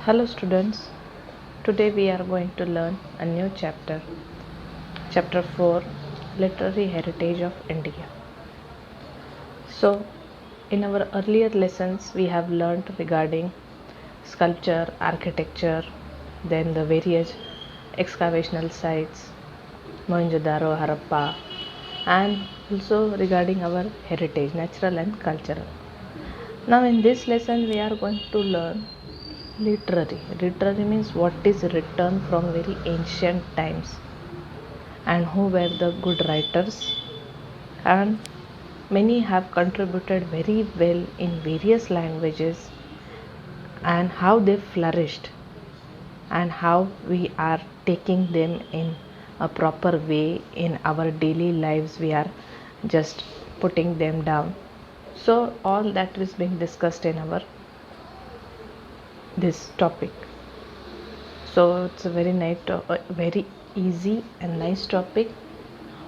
Hello students, today we are going to learn a new chapter, chapter 4, Literary Heritage of India. So, in our earlier lessons we have learned regarding sculpture, architecture, then the various excavational sites, Mohenjo-daro, Harappa, and also regarding our heritage, natural and cultural. Now in this lesson we are going to learn literary. Literary means what is written from very ancient times and who were the good writers, and many have contributed very well in various languages, and how they flourished and how we are taking them in a proper way in our daily lives. We are just putting them down. So all that is being discussed in our this topic. So it's a very nice, very easy and nice topic.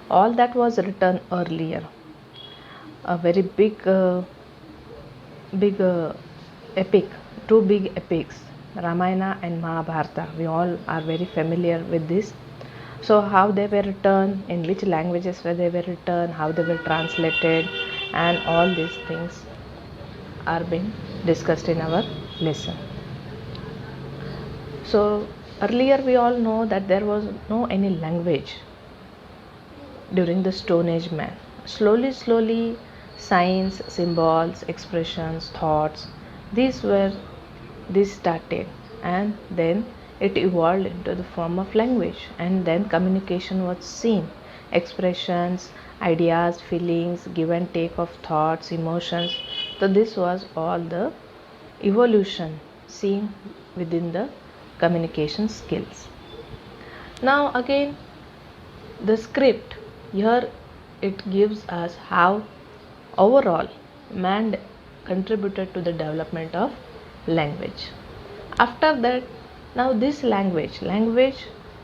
All that was written earlier, a very big epic, two big epics, Ramayana and Mahabharata. We all are very familiar with this. So how they were written, in which languages were they were written, how they were translated, and all these things are being discussed in our lesson. So earlier we all know that there was no any language during the Stone Age man. Slowly, signs, symbols, expressions, thoughts, these started, and then it evolved into the form of language, and then communication was seen. Expressions, ideas, feelings, give and take of thoughts, emotions. So this was all the evolution seen within the communication skills. Now again, the script here, it gives us how overall man contributed to the development of language. After that, now this language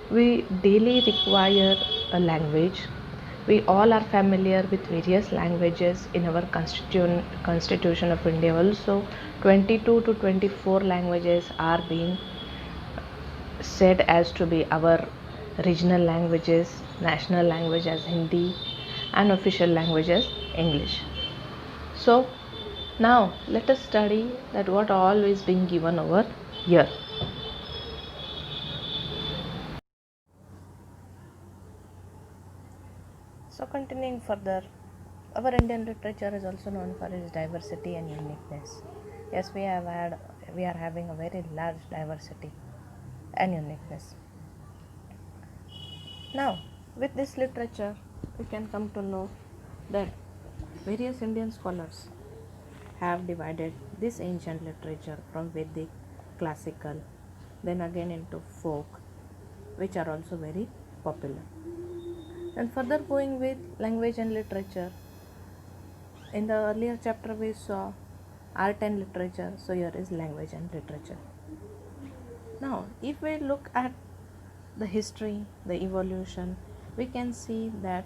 we daily require a language. We all are familiar with various languages in our constitution of India. Also 22 to 24 languages are being said as to be our regional languages, national language as Hindi, and official language as English. So now let us study that what all is being given over here. So continuing further, our Indian literature is also known for its diversity and uniqueness. Yes, we are having a very large diversity and uniqueness. Now, with this literature, we can come to know that various Indian scholars have divided this ancient literature from Vedic, classical, then again into folk, which are also very popular. And further going with language and literature, in the earlier chapter we saw art and literature, so here is language and literature. Now, if we look at the history, the evolution, we can see that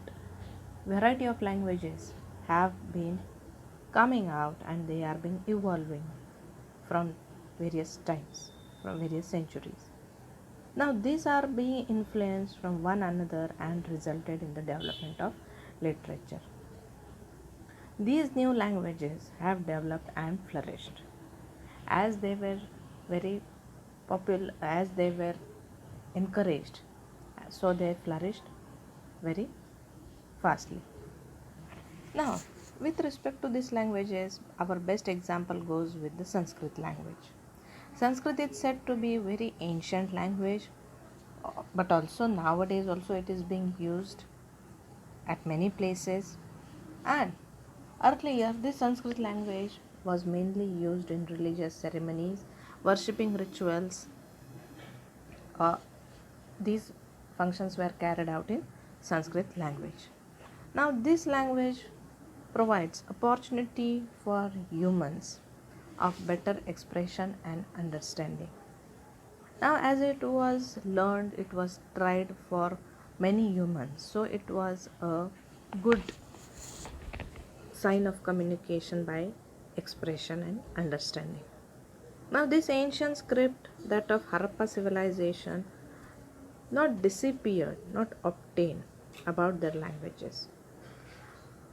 variety of languages have been coming out and they are being evolving from various times, from various centuries. Now these are being influenced from one another and resulted in the development of literature. These new languages have developed and flourished as they were very popular, as they were encouraged, so they flourished very fastly. Now, with respect to these languages, our best example goes with the Sanskrit language. Sanskrit is said to be a very ancient language, but also nowadays also it is being used at many places. And earlier, this Sanskrit language was mainly used in religious ceremonies, worshipping rituals. These functions were carried out in Sanskrit language. Now, this language provides opportunity for humans of better expression and understanding. Now, as it was learned, it was tried for many humans, so it was a good sign of communication by expression and understanding. Now, this ancient script, that of Harappa civilization, not disappeared, not obtained about their languages.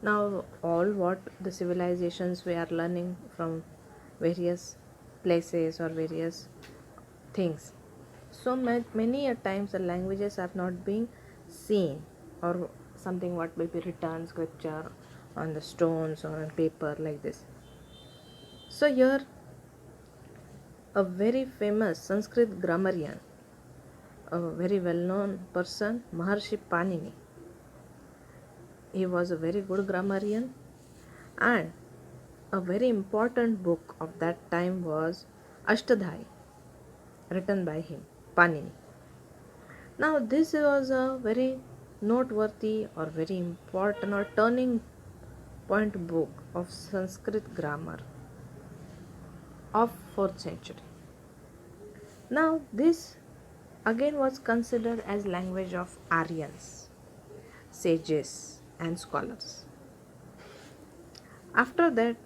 Now, all what the civilizations we are learning from various places or various things. So many a times the languages are not being seen, or something what may be written scripture on the stones or on paper like this. So here a very famous Sanskrit grammarian, a very well known person, Maharshi Panini. He was a very good grammarian, and a very important book of that time was Ashtadhyayi, written by him, Panini. Now, this was a very noteworthy or very important or turning point book of Sanskrit grammar of 4th century. Now, this again was considered as language of Aryans, sages and scholars. After that,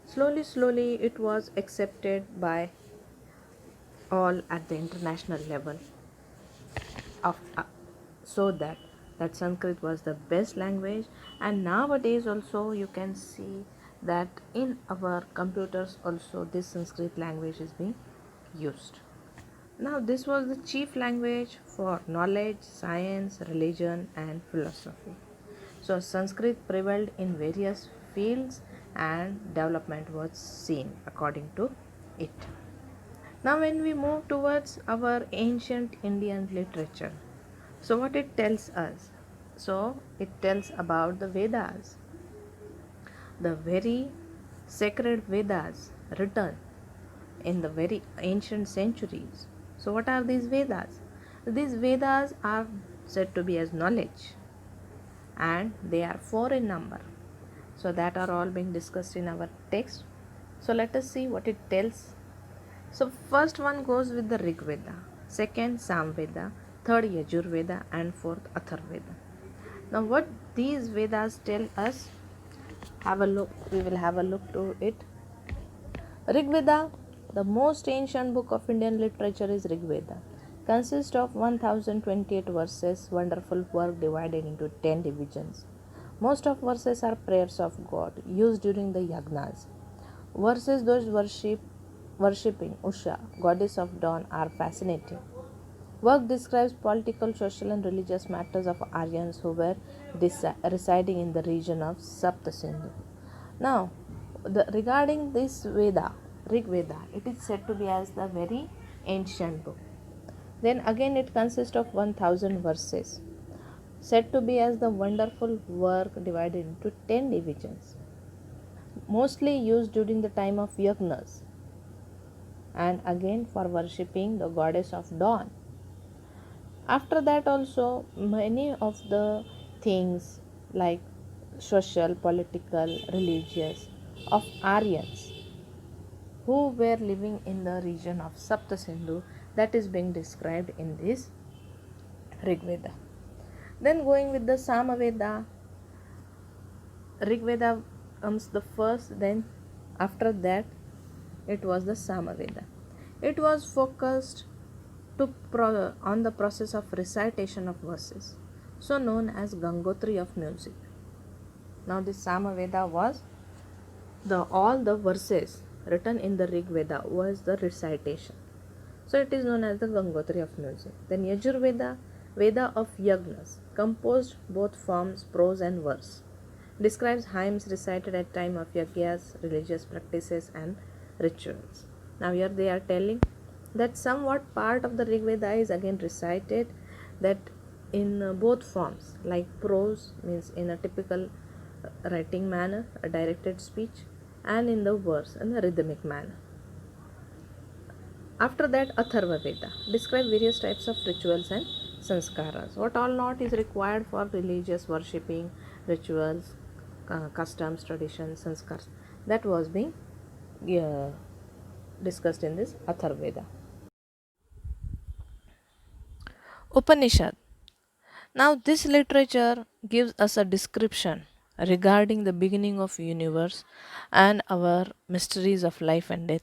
slowly it was accepted by all at the international level of so that Sanskrit was the best language. And nowadays also you can see that in our computers also this Sanskrit language is being used. Now, this was the chief language for knowledge, science, religion and philosophy. So Sanskrit prevailed in various fields and development was seen according to it. Now, when we move towards our ancient Indian literature, so what it tells us? So, it tells about the Vedas, the very sacred Vedas written in the very ancient centuries. So, what are these Vedas? These Vedas are said to be as knowledge, and they are four in number. So, that are all being discussed in our text. So, let us see what it tells. So, first one goes with the Rig Veda, second Samveda, third Yajurveda, and fourth Atharveda. Now, what these Vedas tell us, have a look. We will have a look to it. Rig Veda, the most ancient book of Indian literature, is Rig Veda. Consists of 1028 verses, wonderful work divided into 10 divisions. Most of verses are prayers of God used during the yagnas. Verses those worshipping Usha, goddess of dawn, are fascinating. Work describes political, social, and religious matters of Aryans who were residing in the region of Sapta Sindhu. Now, regarding this Veda, Rig Veda, it is said to be as the very ancient book. Then again, it consists of 1000 verses, said to be as the wonderful work divided into 10 divisions, mostly used during the time of yagnas, and again for worshipping the goddess of dawn. After that also many of the things like social, political, religious of Aryans who were living in the region of Sapta Sindhu, that is being described in this Rig Veda. Then going with the Samaveda, Rig Veda comes the first, then after that it was the Samaveda. It was focused on the process of recitation of verses, so known as Gangotri of music. Now, this Samaveda was all the verses written in the Rig Veda was the recitation. So, it is known as the Gangotri of music. Then Yajurveda, Veda of Yagnas, composed both forms, prose and verse. Describes hymns recited at time of yagyas, religious practices and rituals. Now here they are telling that somewhat part of the Rig Veda is again recited, that in both forms, like prose means in a typical writing manner, a directed speech, and in the verse in a rhythmic manner. After that, Atharva Veda describe various types of rituals and sanskaras. What all not is required for religious worshipping, rituals, customs, traditions, sanskars. That was being discussed in this Atharva Veda. Upanishad. Now, this literature gives us a description regarding the beginning of universe and our mysteries of life and death.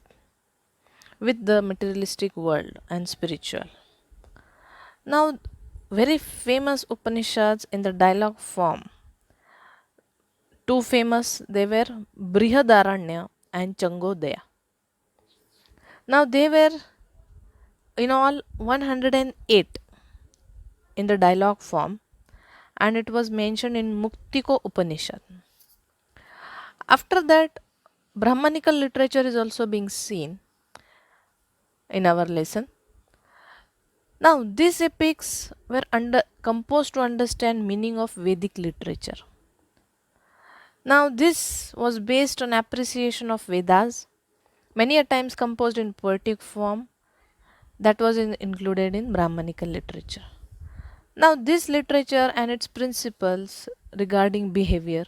with the materialistic world and spiritual. Now, very famous Upanishads in the dialogue form. Two famous, they were Brihadaranya and Changodaya. Now, they were in all 108 in the dialogue form, and it was mentioned in Muktiko Upanishad. After that, Brahmanical literature is also being seen in our lesson. Now, these epics were composed to understand meaning of Vedic literature. Now, this was based on appreciation of Vedas, many a times composed in poetic form, that was included in Brahmanical literature. Now, this literature and its principles regarding behavior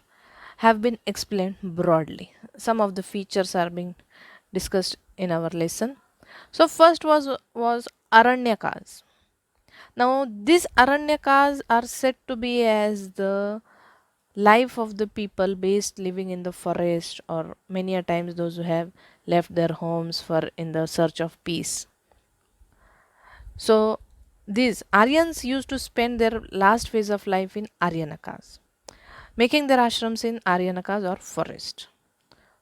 have been explained broadly. Some of the features are being discussed in our lesson. So, first was Aranyakas. Now, these Aranyakas are said to be as the life of the people based living in the forest, or many a times those who have left their homes for in the search of peace. So, these Aryans used to spend their last phase of life in Aryanakas, making their ashrams in Aryanakas or forest.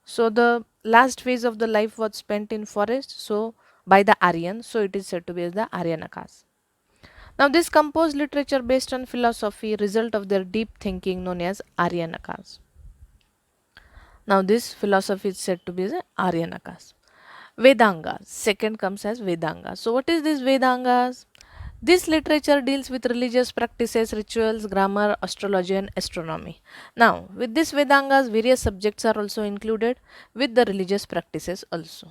So, the last phase of the life was spent in forest, so by the Aryans, so it is said to be as the Aryanakas. Now, this composed literature based on philosophy, result of their deep thinking, known as Aryanakas. Now, this philosophy is said to be the Aryanakas. Vedangas. Second comes as Vedangas. So, what is this Vedangas? This literature deals with religious practices, rituals, grammar, astrology, and astronomy. Now, with this Vedangas, various subjects are also included with the religious practices also.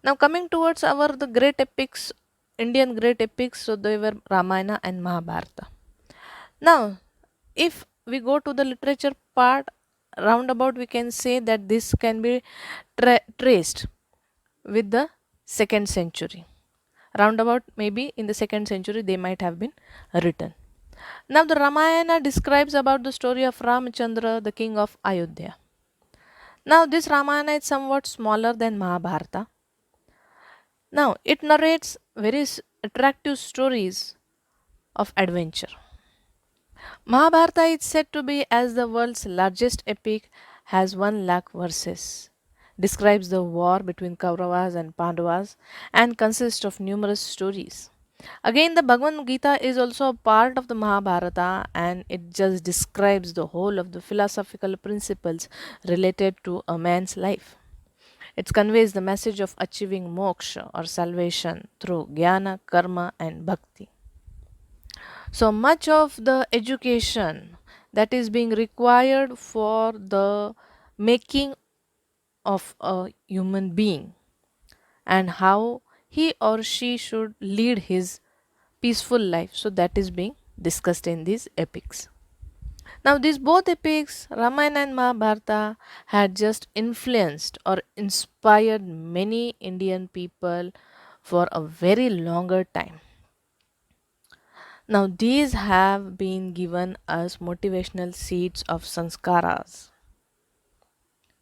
Now, coming towards our the great epics, Indian great epics, so they were Ramayana and Mahabharata. Now, if we go to the literature part, roundabout we can say that this can be traced with the 2nd century. Roundabout maybe in the 2nd century they might have been written. Now the Ramayana describes about the story of Ramchandra, the king of Ayodhya. Now this Ramayana is somewhat smaller than Mahabharata. Now it narrates very attractive stories of adventure. Mahabharata is said to be as the world's largest epic, has 1 lakh verses, describes the war between Kauravas and Pandavas, and consists of numerous stories. Again, the Bhagavad Gita is also a part of the Mahabharata, and it just describes the whole of the philosophical principles related to a man's life. It conveys the message of achieving moksha or salvation through jnana, karma, and bhakti. So much of the education that is being required for the making of a human being and how he or she should lead his peaceful life, so that is being discussed in these epics. Now these both epics, Ramayana and Mahabharata, had just influenced or inspired many Indian people for a very longer time. Now, these have been given us motivational seeds of sanskaras,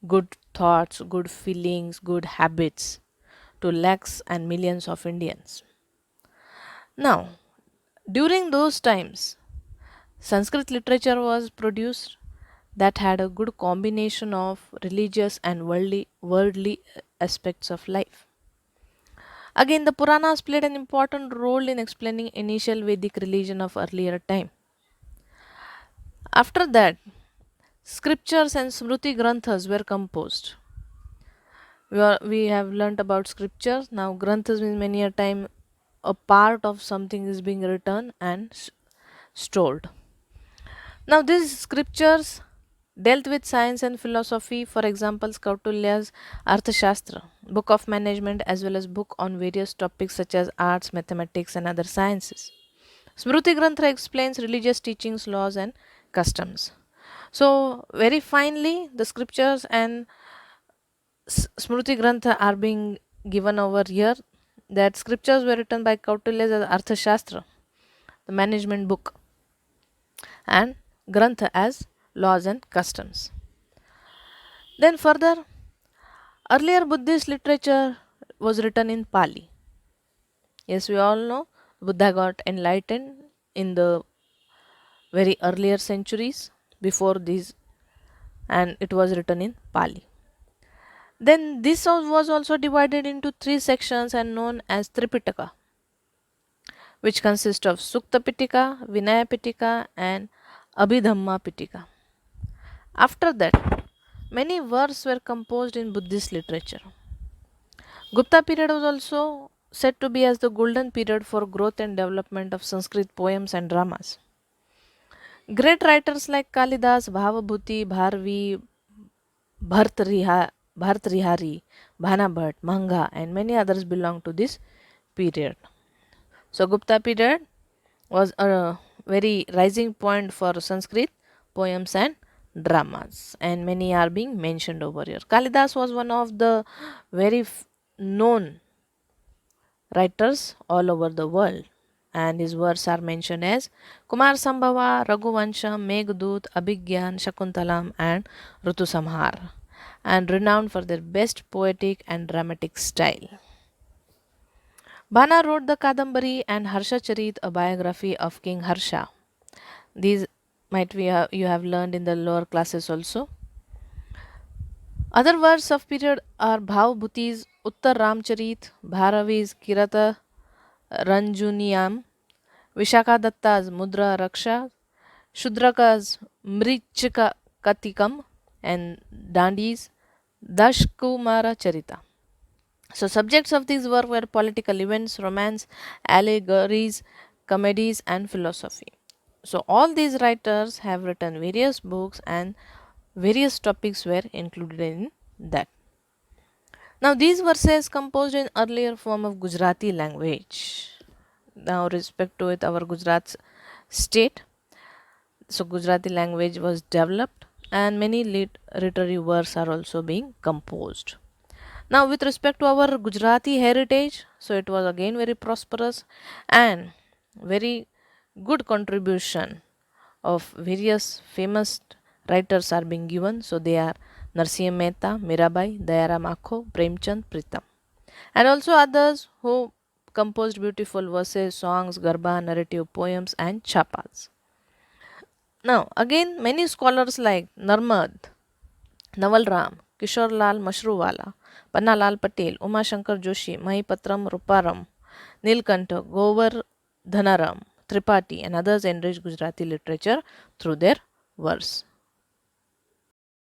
good thoughts, good feelings, good habits to lakhs and millions of Indians. Now, during those times, Sanskrit literature was produced that had a good combination of religious and worldly aspects of life. Again, the Puranas played an important role in explaining initial Vedic religion of earlier time. After that, scriptures and Smruti Granthas were composed. We have learnt about scriptures. Now, Granthas means many a time a part of something is being written and stored. Now, these scriptures dealt with science and philosophy, for example, Kautilya's Arthashastra, book of management, as well as book on various topics such as arts, mathematics, and other sciences. Smruti Grantha explains religious teachings, laws, and customs. So, very finely, the scriptures and Smruti Grantha are being given over here. That scriptures were written by Kautilya as Arthashastra, the management book, and Grantha as laws and customs. Then further, earlier Buddhist literature was written in Pali. Yes, we all know Buddha got enlightened in the very earlier centuries before these, and it was written in Pali. Then this was also divided into three sections and known as Tripitaka, which consist of Sukta Pitaka, Vinaya Pitaka, and Abhidhamma Pitaka. After that, many verses were composed in Buddhist literature. Gupta period was also said to be as the golden period for growth and development of Sanskrit poems and dramas. Great writers like Kalidas, Bhavabhuti, Bharvi, Bhartrihari, Bhanabhat, Manga, and many others belong to this period. So, Gupta period was a very rising point for Sanskrit poems and dramas, and many are being mentioned over here. Kalidas was one of the very known writers all over the world, and his works are mentioned as Kumar Sambhava, Raghuvansham, Meghdut, Abhigyan, Shakuntalam, and Rutusamhar, and renowned for their best poetic and dramatic style. Bana wrote the Kadambari and Harsha Charit, a biography of King Harsha. These might be you have learned in the lower classes also. Other works of period are Bhavbhuti's Uttar Ramcharit, Bharavi's Kirata Ranjuniyam, Vishaka Datta's Mudra Raksha, Shudraka's Mrichika Katikam, and Dandi's Dashkumara Charita. So, subjects of these work were political events, romance, allegories, comedies, and philosophy. So, all these writers have written various books, and various topics were included in that. Now, these verses composed in earlier form of Gujarati language. Now, respect to it, our Gujarat state. So, Gujarati language was developed, and many literary works are also being composed. Now, with respect to our Gujarati heritage, so it was again very prosperous and very good contribution of various famous writers are being given. So, they are Narsimha Mehta, Mirabai, Dayaram Akho, Premchand, Pritam, and also others who composed beautiful verses, songs, garba, narrative poems, and chapas. Now, again, many scholars like Narmad, Naval Ram, Kishore Lal Mashruwala, Panna Lal Patel, Uma Shankar Joshi, Mahipatram Ruparam, Nilkantha, Govar Dhanaram, Tripathi, and others enriched Gujarati literature through their verse.